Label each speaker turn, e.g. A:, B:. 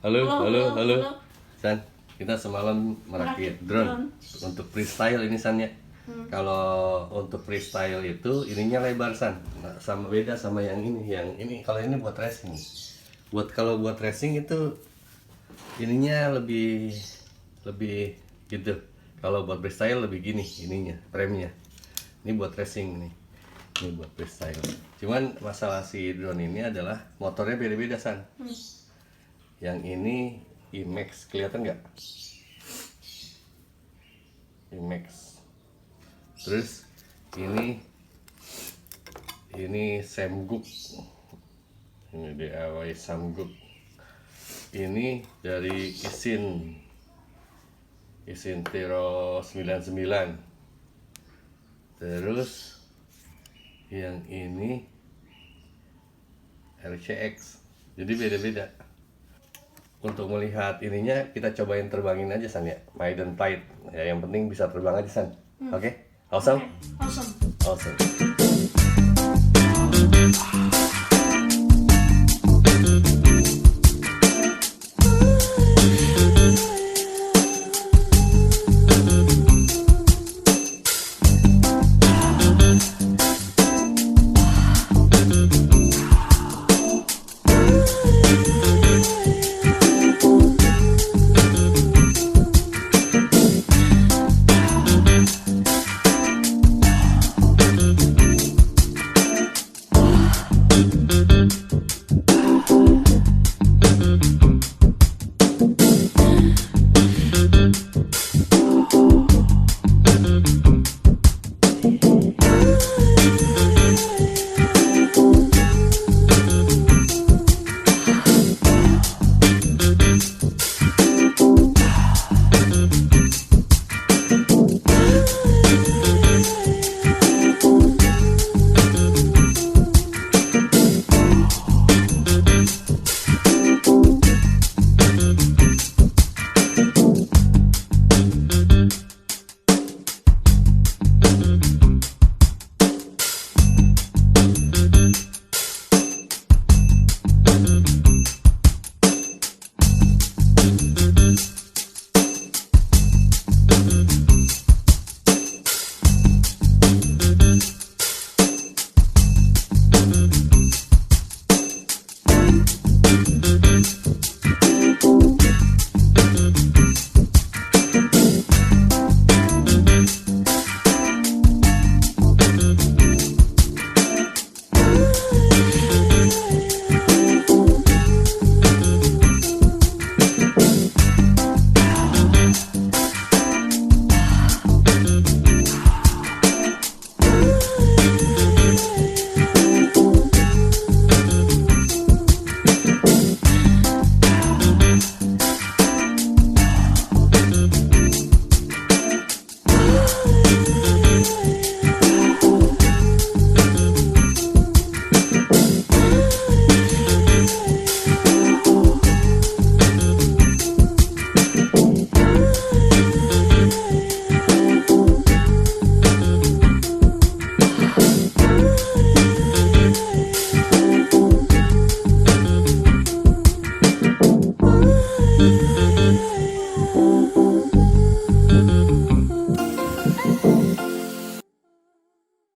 A: Halo. San, kita semalam merakit drone untuk freestyle ini San ya. Kalau untuk freestyle itu ininya lebar San, nah, sama beda sama yang ini. Yang ini kalau ini buat racing. Kalau buat racing itu ininya lebih gitu. Kalau buat freestyle lebih gini ininya, frame-nya. Ini buat racing nih. Ini buat freestyle. Cuman masalah si drone ini adalah motornya beda-beda San. Yang ini emax, kelihatan nggak? Emax. Terus ini samguk. Ini DIY samguk. Ini dari eachine Tero 99. Terus yang ini RCX. Jadi beda-beda. Untuk melihat ininya kita cobain terbangin aja San ya, maiden flight ya, yang penting bisa terbang aja San. Oke? Awesome.